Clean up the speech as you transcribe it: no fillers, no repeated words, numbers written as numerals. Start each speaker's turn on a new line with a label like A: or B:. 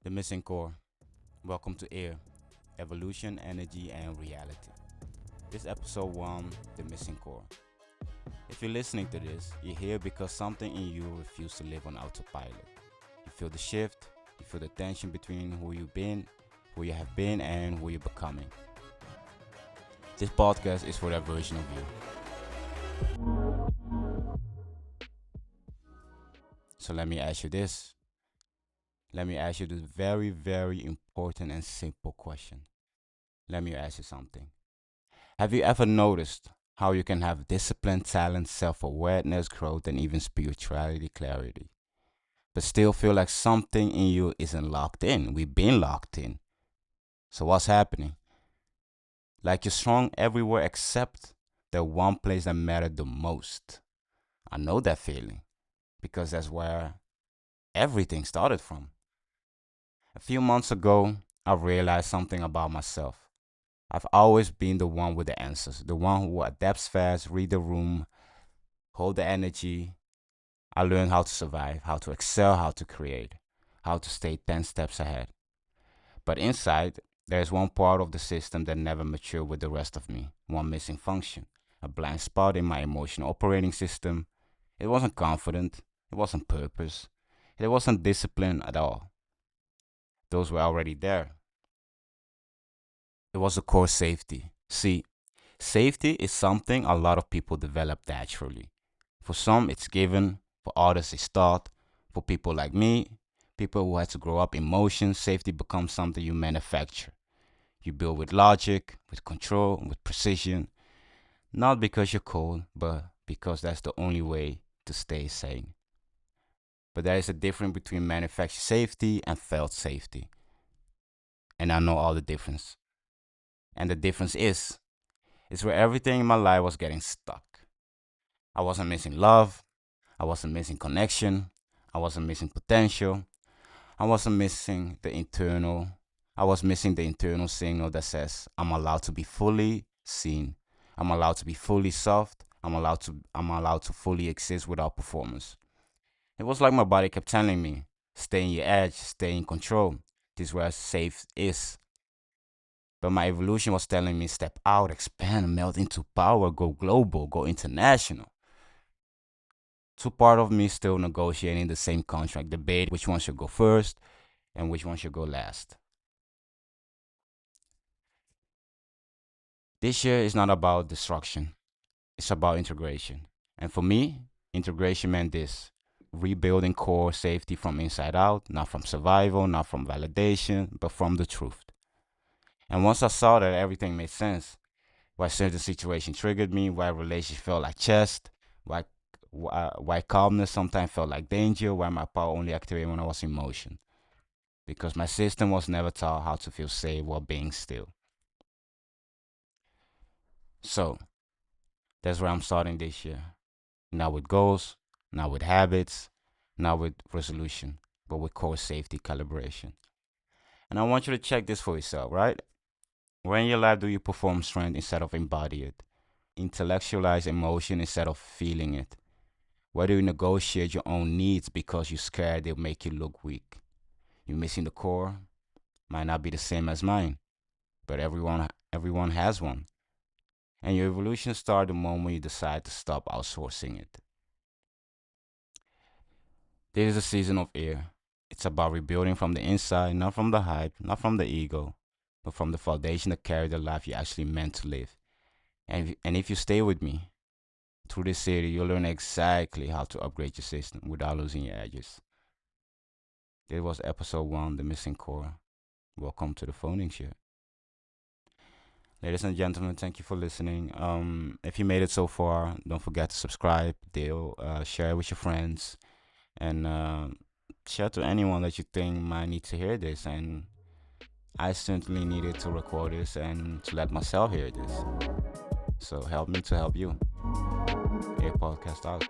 A: The Missing Core. Welcome to Air, Evolution, Energy, and Reality. This episode 1, The Missing Core. If you're listening to this, you're here because something in you refuses to live on autopilot. You feel the shift, you feel the tension between who you've been, who you have been, and who you're becoming. This podcast is for that version of you. So let me ask you this. Let me ask you this very, very important and simple question. Let me ask you something. Have you ever noticed how you can have discipline, talent, self-awareness, growth, and even spirituality, clarity, but still feel like something in you isn't locked in? We've been locked in. So what's happening? Like you're strong everywhere except the one place that mattered the most. I know that feeling because that's where everything started from. A few months ago, I realized something about myself. I've always been the one with the answers, the one who adapts fast, read the room, hold the energy. I learned how to survive, how to excel, how to create, how to stay 10 steps ahead. But inside, there's one part of the system that never matured with the rest of me, one missing function, a blind spot in my emotional operating system. It wasn't confident, it wasn't purpose, it wasn't discipline at all. Those were already there. It was the core safety. See, safety is something a lot of people develop naturally. For some, it's given. For others, it's taught. For people like me, people who had to grow up in motion, safety becomes something you manufacture. You build with logic, with control, with precision. Not because you're cold, but because that's the only way to stay sane. But there is a difference between manufactured safety and felt safety. And I know all the difference. And the difference is where everything in my life was getting stuck. I wasn't missing love. I wasn't missing connection. I wasn't missing potential. I wasn't missing the internal. I was missing the internal signal that says I'm allowed to be fully seen. I'm allowed to be fully soft. I'm allowed to fully exist without performance. It was like my body kept telling me, stay in your edge, stay in control. This is where safe is. But my evolution was telling me step out, expand, melt into power, go global, go international. Two part of me still negotiating the same contract, debate which one should go first and which one should go last. This year is not about destruction. It's about integration. And for me, integration meant this. Rebuilding core safety from inside out, not from survival, not from validation, but from the truth. And once I saw that, everything made sense. Why certain situation triggered me, why relationship felt like chess, why calmness sometimes felt like danger, why my power only activated when I was in motion. Because my system was never taught how to feel safe while being still. So, that's where I'm starting this year. Not with goals, not with habits, not with resolution, but with core safety calibration. And I want you to check this for yourself, right? Where in your life do you perform strength instead of embody it? Intellectualize emotion instead of feeling it? Where do you negotiate your own needs because you're scared they'll make you look weak? You're missing the core. Might not be the same as mine, but everyone has one. And your evolution starts the moment you decide to stop outsourcing it. This is a season of air. It's about rebuilding from the inside, not from the hype, not from the ego, but from the foundation that carry the life you actually meant to live. And if you stay with me through this series, you'll learn exactly how to upgrade your system without losing your edges. This was episode 1, The Missing Core. Welcome to the phoning shit. Ladies and gentlemen, thank you for listening. If you made it so far, don't forget to subscribe, share it with your friends, and share to anyone that you think might need to hear this. And I certainly needed to record this and to let myself hear this. So help me to help you. Air Podcast out.